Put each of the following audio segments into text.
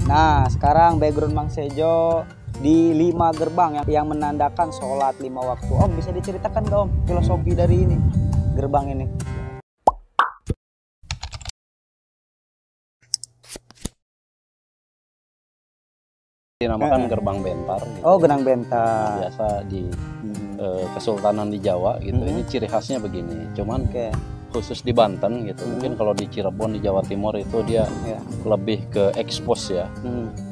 Nah, sekarang background Mang Sejo di 5 gerbang yang menandakan sholat 5 waktu. Om, bisa diceritakan nggak Om filosofi dari ini gerbang ini? Dinamakan gerbang bentar gitu. Oh, gerbang bentar. Biasa di Kesultanan di Jawa gitu. Ini ciri khasnya begini. Cuman khusus di Banten gitu. Mungkin kalau di Cirebon di Jawa Timur itu dia lebih ke ekspos ya.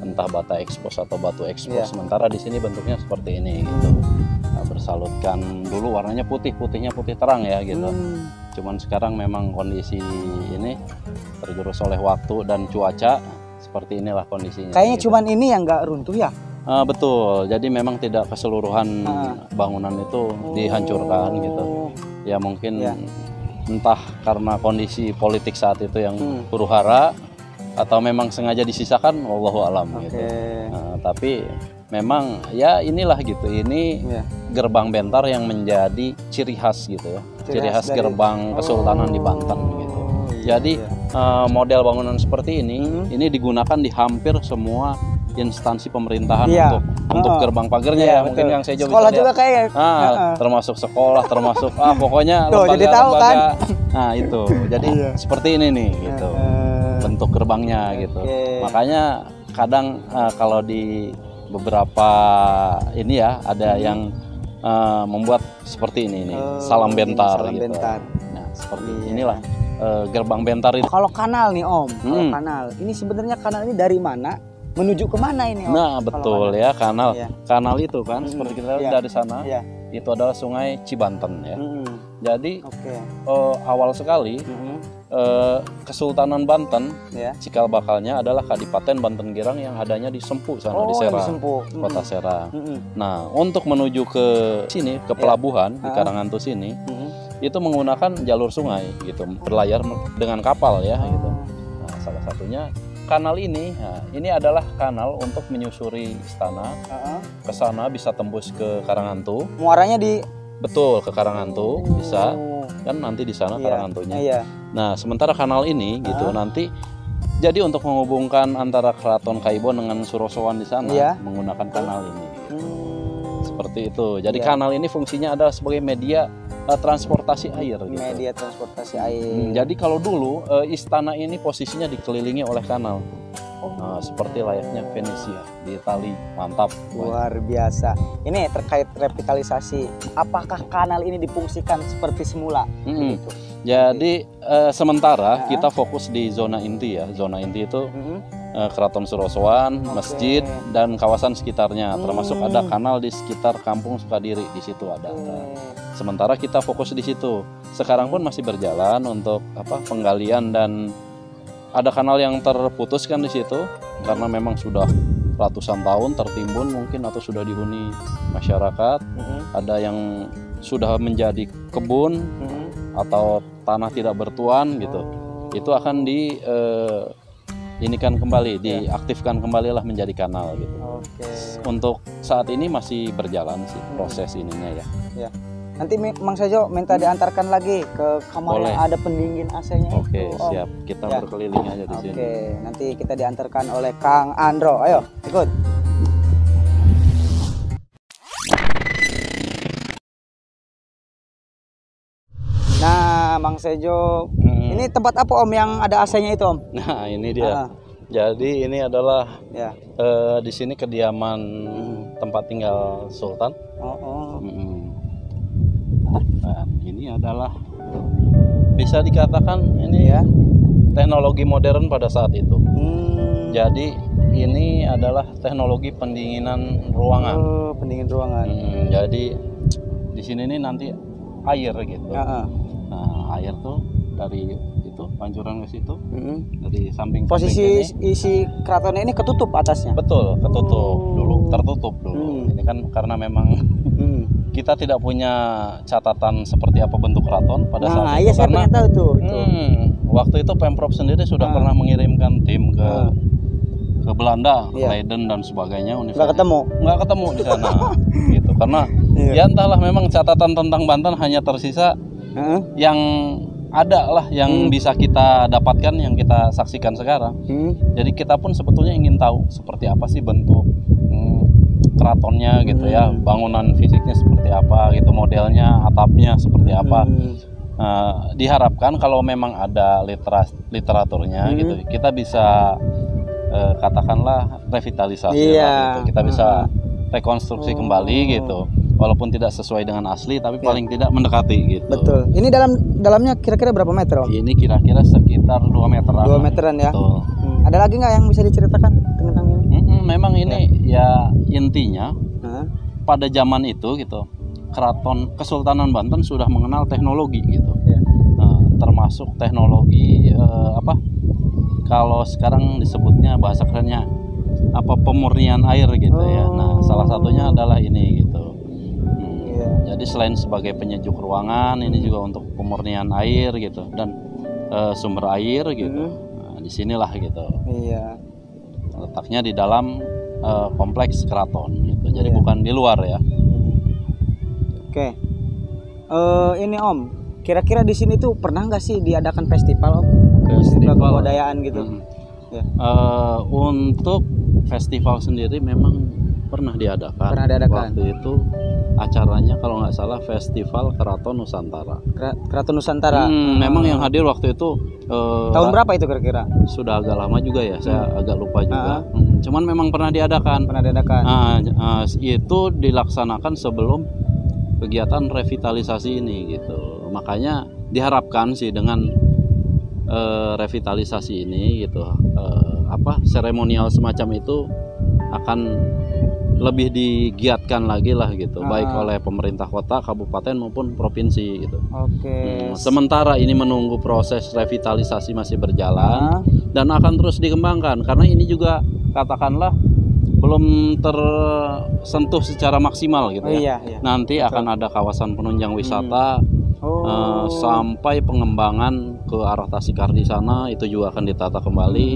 Entah bata ekspos atau batu ekspos. Sementara di sini bentuknya seperti ini gitu. Nah, bersalutkan dulu warnanya putihnya putih terang ya gitu. Cuman sekarang memang kondisi ini tergerus oleh waktu dan cuaca. Seperti inilah kondisinya. Kayaknya gitu. cuman ini yang nggak runtuh ya? Betul. Jadi memang tidak keseluruhan bangunan itu dihancurkan gitu. Ya mungkin entah karena kondisi politik saat itu yang huru-hara atau memang sengaja disisakan, wallahu alam gitu. Tapi memang ya inilah gitu. Ini gerbang bentar yang menjadi ciri khas gitu ya. Ciri khas gerbang Kesultanan di Banten gitu. Jadi model bangunan seperti ini digunakan di hampir semua instansi pemerintahan untuk gerbang pagarnya ya. Mungkin yang saya sekolah juga kayak termasuk sekolah, termasuk pokoknya lembaga-lembaga. Kan? Nah itu, jadi seperti ini nih gitu bentuk gerbangnya gitu. Makanya kadang kalau di beberapa ini ya ada yang membuat seperti ini nih, salam bentar gitu. Nah seperti inilah. Gerbang bentar itu. Kalau kanal nih Om, kalau kanal ini sebenarnya kanal ini dari mana menuju kemana ini Om? Nah betul ya kanal. Kanal itu kan seperti kita lihat dari sana itu adalah Sungai Cibanten ya. Jadi awal sekali Kesultanan Banten cikal bakalnya adalah Kadipaten Banten Girang yang adanya di Sempu sana di Serang, kota Serang. Nah untuk menuju ke sini ke pelabuhan di Karangantu sini itu menggunakan jalur sungai gitu, berlayar dengan kapal ya gitu. Nah, salah satunya kanal ini. Nah, ini adalah kanal untuk menyusuri istana. Ke sana bisa tembus ke Karangantu. Muaranya di betul ke Karangantu bisa kan nanti di sana Karangantunya. Nah, sementara kanal ini gitu nanti jadi untuk menghubungkan antara Keraton Kaibon dengan Surosowan di sana menggunakan kanal ini. Seperti itu. Jadi kanal ini fungsinya adalah sebagai media transportasi air gitu. Media transportasi air. Jadi kalau dulu istana ini posisinya dikelilingi oleh kanal. Seperti layaknya Venesia di Itali. Mantap. Luar biasa. Ini terkait revitalisasi. Apakah kanal ini difungsikan seperti semula? Gitu. Jadi sementara kita fokus di zona inti ya. Zona inti itu Keraton Surosowan, masjid dan kawasan sekitarnya, termasuk ada kanal di sekitar Kampung Sukadiri, di situ ada. Sementara kita fokus di situ. Sekarang pun masih berjalan untuk penggalian dan ada kanal yang terputus kan di situ karena memang sudah ratusan tahun tertimbun mungkin atau sudah dihuni masyarakat. Ada yang sudah menjadi kebun atau tanah tidak bertuan gitu. Itu akan inikan kembali, diaktifkan kembali lah menjadi kanal gitu. Untuk saat ini masih berjalan sih proses ininya ya. Nanti Mang Sejo minta diantarkan lagi ke kamar yang ada pendingin AC-nya. Siap. Kita berkeliling aja di sini. Nanti kita diantarkan oleh Kang Andro. Ayo, ikut. Nah, Mang Sejo, ini tempat apa Om yang ada AC-nya itu Om? Nah, ini dia. Jadi ini adalah di sini kediaman tempat tinggal Sultan. Nah, ini adalah bisa dikatakan ini teknologi modern pada saat itu. Jadi ini adalah teknologi pendinginan ruangan. Pendingin ruangan. Jadi di sini nih nanti air gitu. Nah, air tuh dari itu pancuran ke situ. Dari samping posisi isi keraton ini ketutup atasnya. Betul, ketutup dulu, tertutup dulu. Ini kan karena memang kita tidak punya catatan seperti apa bentuk keraton pada saat itu karena tahu tuh. Waktu itu Pemprov sendiri sudah pernah mengirimkan tim ke Belanda, Leiden dan sebagainya. Nggak ketemu di sana, gitu. Karena ya entahlah memang catatan tentang Banten hanya tersisa yang ada lah yang bisa kita dapatkan, yang kita saksikan sekarang. Jadi kita pun sebetulnya ingin tahu seperti apa sih bentuk keratonnya gitu ya, bangunan fisiknya seperti apa gitu, modelnya, atapnya seperti apa. Diharapkan kalau memang ada literaturnya gitu, kita bisa katakanlah revitalisasi lah, gitu. Kita bisa rekonstruksi kembali gitu. Walaupun tidak sesuai dengan asli, tapi paling tidak mendekati gitu. Betul. Ini dalamnya kira-kira berapa meter, Om? Ini kira-kira sekitar 2 meteran. 2 meteran ya. Betul. Ada lagi nggak yang bisa diceritakan tentang ini? Memang ini ya intinya pada zaman itu gitu, Keraton Kesultanan Banten sudah mengenal teknologi gitu. Nah, termasuk teknologi kalau sekarang disebutnya bahasa kerennya pemurnian air gitu ya. Nah, salah satunya adalah ini gitu. Jadi selain sebagai penyejuk ruangan, ini juga untuk pemurnian air gitu, dan sumber air gitu. Nah, disinilah gitu. Letaknya di dalam kompleks keraton gitu. Jadi bukan di luar ya. Oke. Ini Om, kira-kira di sini tuh pernah nggak sih diadakan festival, Om? Festival kebudayaan gitu. Untuk festival sendiri memang pernah diadakan. Waktu itu acaranya kalau nggak salah Festival Keraton Nusantara. Keraton Nusantara. Memang yang hadir waktu itu tahun berapa itu kira-kira? Sudah agak lama juga ya, saya agak lupa juga. Cuman memang pernah diadakan. Itu dilaksanakan sebelum kegiatan revitalisasi ini gitu. Makanya diharapkan sih dengan revitalisasi ini gitu, seremonial semacam itu akan lebih digiatkan lagi lah gitu, baik oleh pemerintah kota, kabupaten maupun provinsi gitu. Sementara ini menunggu proses revitalisasi masih berjalan dan akan terus dikembangkan, karena ini juga katakanlah belum tersentuh secara maksimal gitu ya. Nanti akan ada kawasan penunjang wisata sampai pengembangan ke arah Tasikar di sana, itu juga akan ditata kembali.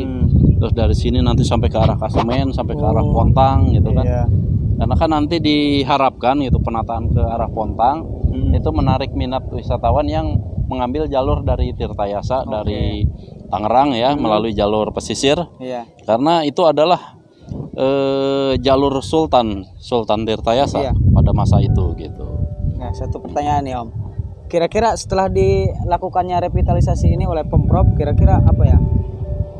Terus dari sini nanti sampai ke arah Kasemen, sampai ke arah Pontang gitu kan. Karena kan nanti diharapkan gitu penataan ke arah Pontang itu menarik minat wisatawan yang mengambil jalur dari Tirtayasa, dari Tangerang ya, melalui jalur pesisir. Karena itu adalah jalur Sultan Tirtayasa pada masa itu gitu. Nah, satu pertanyaan nih Om. Kira-kira setelah dilakukannya revitalisasi ini oleh Pemprov, kira-kira apa ya?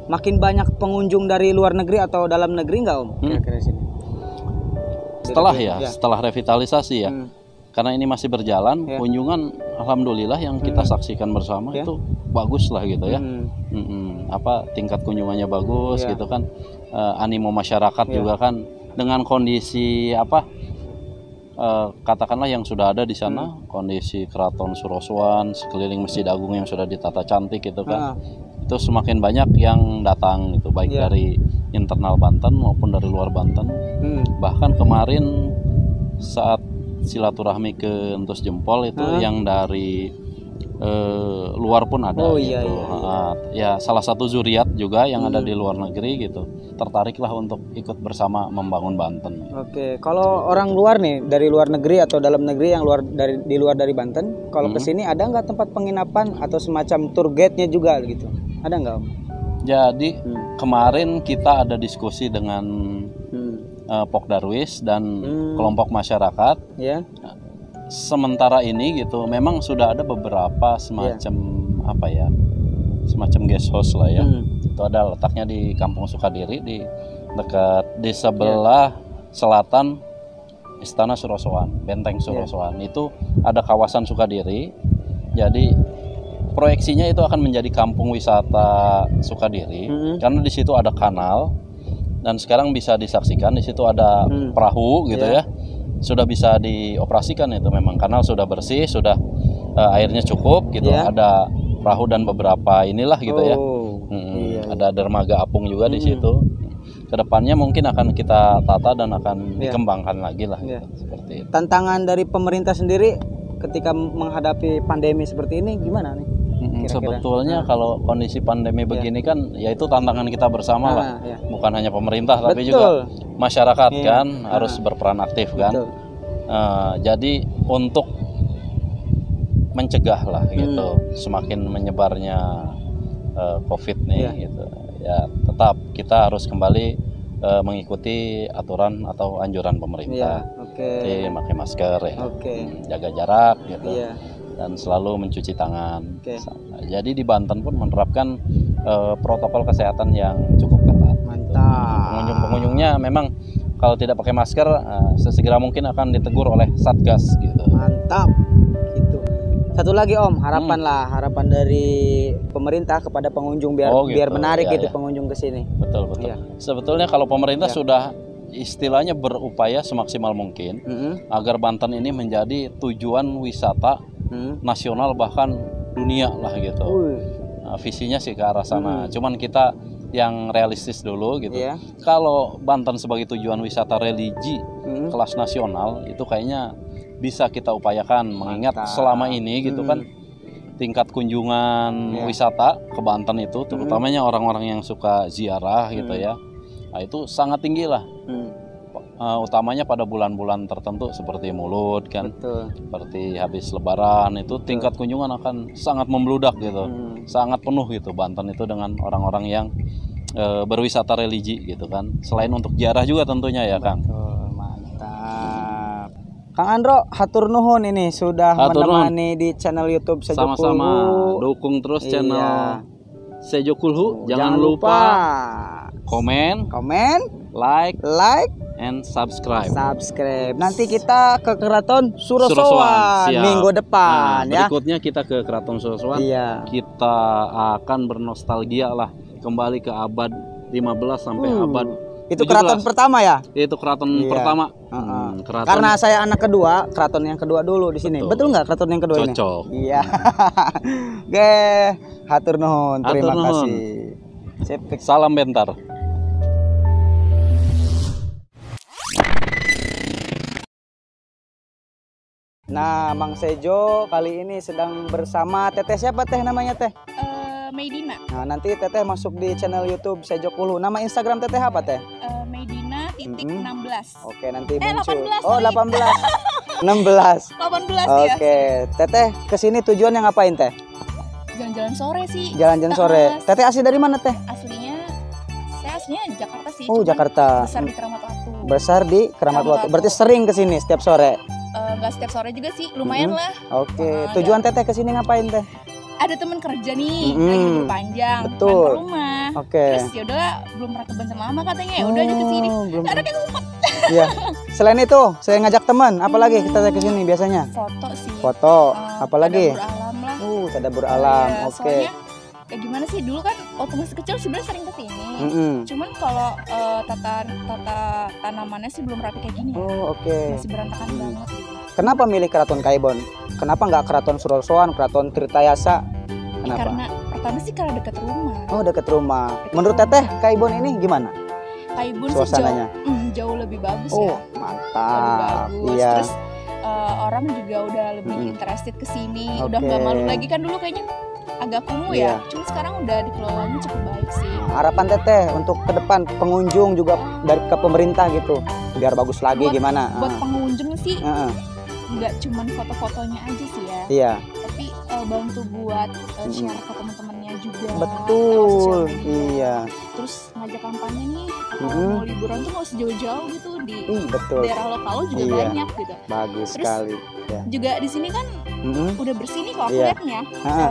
Makin banyak pengunjung dari luar negeri atau dalam negeri nggak Om? Kira-kira sini. Setelah revitalisasi ya. Karena ini masih berjalan, kunjungan alhamdulillah yang kita saksikan bersama itu bagus lah gitu ya. Tingkat kunjungannya bagus gitu kan. Animo masyarakat juga kan dengan kondisi katakanlah yang sudah ada di sana, kondisi Keraton Surosoan, sekeliling Masjid Agung yang sudah ditata cantik gitu kan. Itu semakin banyak yang datang gitu, baik dari internal Banten maupun dari luar Banten. Bahkan kemarin saat silaturahmi ke Entus Jempol itu yang dari luar pun ada gitu. Ya salah satu zuriat juga yang ada di luar negeri gitu, tertariklah untuk ikut bersama membangun Banten. Kalau orang luar nih, dari luar negeri atau dalam negeri yang di luar dari Banten, kalau kesini ada nggak tempat penginapan atau semacam tour guide-nya juga gitu? Ada nggak Om? Jadi kemarin kita ada diskusi dengan Pok Darwis dan kelompok masyarakat. Sementara ini gitu, memang sudah ada beberapa semacam semacam guest house lah ya. Itu ada letaknya di Kampung Sukadiri, di sebelah selatan Istana Surosoan, Benteng Surosoan. Itu ada kawasan Sukadiri. Jadi proyeksinya itu akan menjadi kampung wisata Sukadiri, karena di situ ada kanal dan sekarang bisa disaksikan di situ ada perahu gitu ya. Sudah bisa dioperasikan itu, memang kanal sudah bersih, sudah airnya cukup gitu. Ada perahu dan beberapa inilah gitu ya. Ada dermaga apung juga di situ. Kedepannya mungkin akan kita tata dan akan dikembangkan lagi lah gitu, seperti itu. Tantangan dari pemerintah sendiri ketika menghadapi pandemi seperti ini gimana nih? Sebetulnya kalau kondisi pandemi begini kan ya itu tantangan kita bersama lah, bukan hanya pemerintah tapi juga masyarakat kan harus berperan aktif kan. Jadi untuk mencegah lah gitu, semakin menyebarnya COVID nih gitu. Ya tetap kita harus kembali mengikuti aturan atau anjuran pemerintah. Jadi pakai masker ya, jaga jarak gitu, dan selalu mencuci tangan. Jadi di Banten pun menerapkan protokol kesehatan yang cukup ketat. Mantap. Pengunjung-pengunjungnya memang kalau tidak pakai masker sesegera mungkin akan ditegur oleh Satgas gitu. Mantap. Gitu. Satu lagi Om, harapan dari pemerintah kepada pengunjung biar menarik gitu pengunjung ke sini. Betul. Sebetulnya kalau pemerintah sudah istilahnya berupaya semaksimal mungkin agar Banten ini menjadi tujuan wisata nasional bahkan dunia lah gitu. Nah, visinya sih ke arah sana. Cuman kita yang realistis dulu gitu. Kalau Banten sebagai tujuan wisata religi kelas nasional itu kayaknya bisa kita upayakan, mengingat selama ini gitu kan tingkat kunjungan wisata ke Banten itu terutamanya orang-orang yang suka ziarah gitu ya. Nah, itu sangat tinggi lah. Utamanya pada bulan-bulan tertentu seperti Maulud kan. Seperti habis lebaran itu tingkat kunjungan akan sangat membludak gitu. Sangat penuh gitu Banten itu dengan orang-orang yang berwisata religi gitu kan. Selain untuk ziarah juga tentunya ya Kang. Mantap. Kang Andro, hatur nuhun ini sudah menemani di channel YouTube Sejo Kulhu. Sama-sama, dukung terus channel Sejo Kulhu. Jangan lupa komen, like, and subscribe. Nanti kita ke Keraton Surosowan minggu depan ya. Berikutnya kita ke Keraton Surosowan. Kita akan bernostalgia lah kembali ke abad 15 sampai abad itu 17. Keraton pertama ya? Itu keraton pertama. Karena saya anak kedua, keraton yang kedua dulu di sini. Betul nggak keraton yang kedua ini? Cocok. Iya. Oke, hatur nuhun. Terima kasih. Salam bentar. Nah, Mang Sejo kali ini sedang bersama Teteh. Siapa Teh namanya Teh? Medina. Nah, nanti Teteh masuk di channel YouTube Sejo Kulhu. Nama Instagram Teteh apa Teh? Medina.16. Oke, nanti muncul. 18. Oh, 18. 16. 18 ya. Oke, Teteh kesini tujuannya ngapain Teh? Jalan-jalan sore sih. Jalan-jalan sore. Teteh asli dari mana Teh? Saya aslinya Jakarta sih. Oh, Jakarta. Besar di Keramat Watu. Besar di Keramat Watu. Berarti sering kesini setiap sore? Enggak setiap sore juga sih, lumayan lah. Oke, tujuan Teteh kesini ngapain Teh? Ada teman kerja nih, lagi libur panjang, main ke rumah. Terus ya udah belum pernah ke Banten lama katanya, ya udah aja kesini. Ada kayak ngumpet. Iya. Selain itu, saya ngajak teman. Apalagi kita kesini biasanya? Foto sih. Foto. Apalagi? Tadabur alam lah. Tadabur alam. Oke. Ya gimana sih dulu kan waktu masih kecil sebenarnya sering kesini. Cuman kalau tata tanamannya sih belum rapi kayak gini. Masih berantakan banget. Kenapa milih Keraton Kaibon? Kenapa nggak Keraton Surosowan, Keraton Tirtayasa? Kenapa? Karena pertama sih karena dekat rumah. Oh, dekat rumah. Menurut Teteh, Kaibon ini gimana? Kaibon suasananya sih jauh lebih bagus ya. Mantap. Lebih bagus. Terus orang juga udah lebih interested ke sini. Udah nggak malu lagi kan dulu kayaknya agak kumuh ya. Cuma sekarang udah dikelolanya cukup baik sih. Harapan Teteh untuk ke depan pengunjung juga dari ke pemerintah gitu, biar bagus lagi gimana? Buat pengunjung sih nggak cuma foto-fotonya aja sih ya. Tapi bantu buat share ke teman-temannya juga. Betul. Terus ngajak kampanye nih, mau liburan tuh nggak usah jauh-jauh gitu di daerah lokal juga banyak gitu. Bagus terus, sekali. Juga di sini kan udah bersih nih kalau aku lihatnya.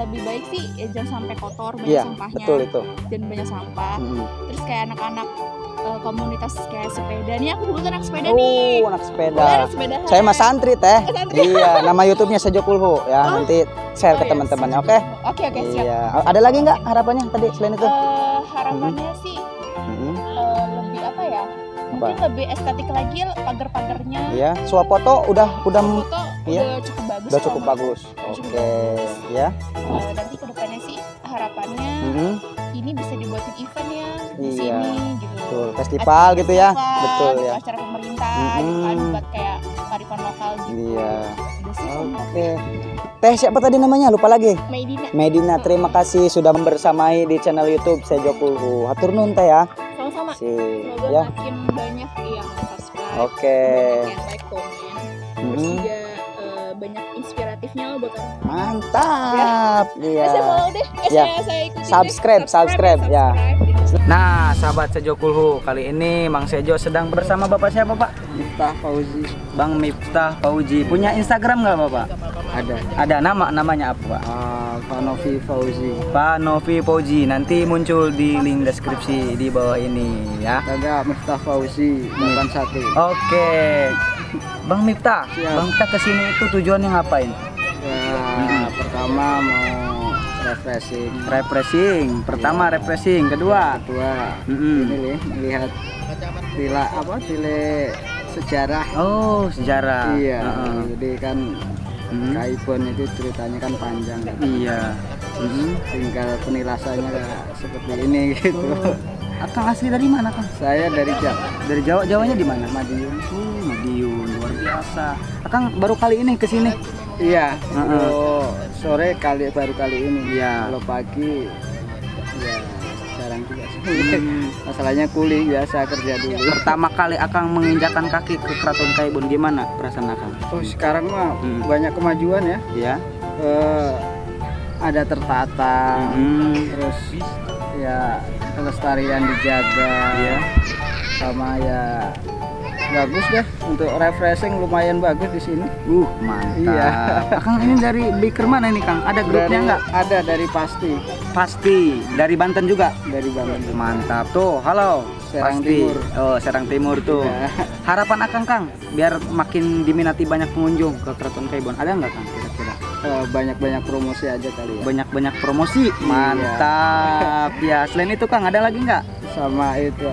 Lebih baik sih jangan sampai kotor, banyak sampahnya. Betul itu. Dan banyak sampah. Terus kayak anak-anak komunitas kayak sepeda nih, aku dulu anak sepeda nih. Anak sepeda. Saya mas santri Teh. Iya, nama YouTube-nya Sejo Kulhu ya. Nanti share ke teman-temannya. Oke, siap. Iya. Ada lagi nggak harapannya tadi selain itu? Harapannya sih lebih apa ya? Mungkin lebih estetik lagi pagar-pagarnya. Iya, swafoto udah cukup bagus. Udah cukup bagus. Oke, ya. Nanti kedepannya sih harapannya ini bisa dibuatin event ya di sini gitu. Betul, festival gitu ya. Betul ya. Acara pemerintah gitu kan buat kayak kearifan lokal gitu. Iya. Oke. Teh siapa tadi namanya? Lupa lagi. Medina. Terima kasih sudah bersamai di channel YouTube Sejo Kulhu. Hatur nuhun Teh ya. Sama-sama. Semoga makin banyak yang subscribe. Oke. Makin like, komen. Terus juga banyak inspiratifnya lah buat orang. Mantap. Iya. Saya follow deh. Ya. Saya ikutin deh. Subscribe ya. Gitu. Nah, sahabat Sejo Kulhu, kali ini Mang Sejo sedang bersama Bapak siapa, Pak? Miftah Fauzi. Bang Miftah Fauzi. Punya Instagram nggak, Bapak? Ada. Ada namanya apa, Pak? Fanovi Fauzi. Pak Novi Fauzi. Nanti muncul di link deskripsi di bawah ini ya. Ada Miftah Fauzi 81. Oke. Bang Miftah, Siap. Bang Miftah kesini itu tujuannya ngapain? Ya, pertama mau refreshing. Pertama refreshing, kedua. Ini nih melihat villa sejarah. Oh, sejarah. Iya. Heeh. Jadi kan Kaibon itu ceritanya kan panjang. Iya. Tinggal penilasannya kayak seperti ini gitu. Akang asli dari mana, Kang? Saya dari Jawa. Dari Jawa. Jawanya di mana? Madiun. Madiun, luar biasa. Akang baru kali ini ke sini. Iya. Kalau sore baru kali ini. Iya. Kalau pagi ya jarang juga sih. Masalahnya kuliah biasa kerja dulu. Pertama kali Akang menginjakan kaki ke Keraton Kaibon, gimana perasaan Akang? Oh, sekarang mah banyak kemajuan ya. Iya. Ada tertata. Terus ya kelestarian dijaga. Iya. Sama ya bagus deh untuk refreshing, lumayan bagus di sini. Mantap. Iya. Akang ini dari baker mana ini, Kang? Ada grupnya nggak? Ada dari Pasti. Pasti. Dari Banten juga. Dari Banten. Mantap tuh. Halo. Serang Pasti. Timur. Oh, Serang Timur tuh. Iya. Harapan Akang, Kang, biar makin diminati banyak pengunjung ke Keraton Kaibon. Ada nggak, Kang, kira-kira? Banyak-banyak promosi aja kali ya. Banyak-banyak promosi. Mantap. Ya, selain itu, Kang, ada lagi nggak? Sama itu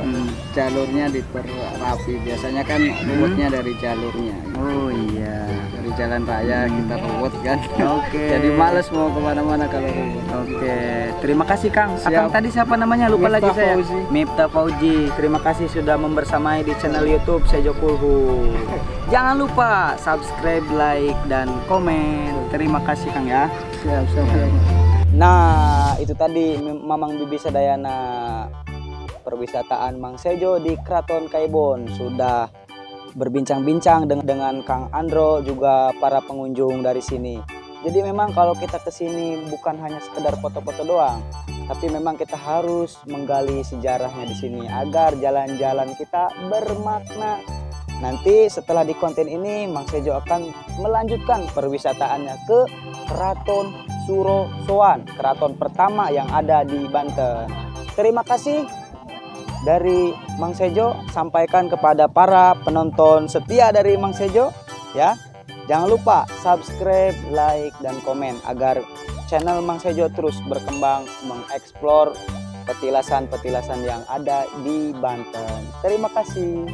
jalurnya diperrapi. Biasanya kan ruwetnya dari jalurnya. Oh iya. Dari jalan raya kita ruwet kan. Oke. Jadi males mau kemana-mana kalau ruwet. Oke, terima kasih, Kang. Siap. Akang tadi siapa namanya? Lupa Miftah lagi saya. Fauzi. Miftah Fauzi. Terima kasih sudah membersamai di channel YouTube Sejo Kulhu. Jangan lupa subscribe, like, dan komen. Terima kasih, Kang ya. Siap, siap. Nah, itu tadi Mamang Bibi Sadayana perwisataan Mang Sejo di Keraton Kaibon. Sudah berbincang-bincang dengan Kang Andro, juga para pengunjung dari sini. Jadi memang kalau kita ke sini bukan hanya sekedar foto-foto doang, tapi memang kita harus menggali sejarahnya di sini agar jalan-jalan kita bermakna. Nanti setelah di konten ini, Mang Sejo akan melanjutkan perwisataannya ke Keraton Surosoan, keraton pertama yang ada di Banten. Terima kasih dari Mang Sejo, sampaikan kepada para penonton setia dari Mang Sejo ya. Jangan lupa subscribe, like, dan komen agar channel Mang Sejo terus berkembang mengeksplor petilasan-petilasan yang ada di Banten. Terima kasih.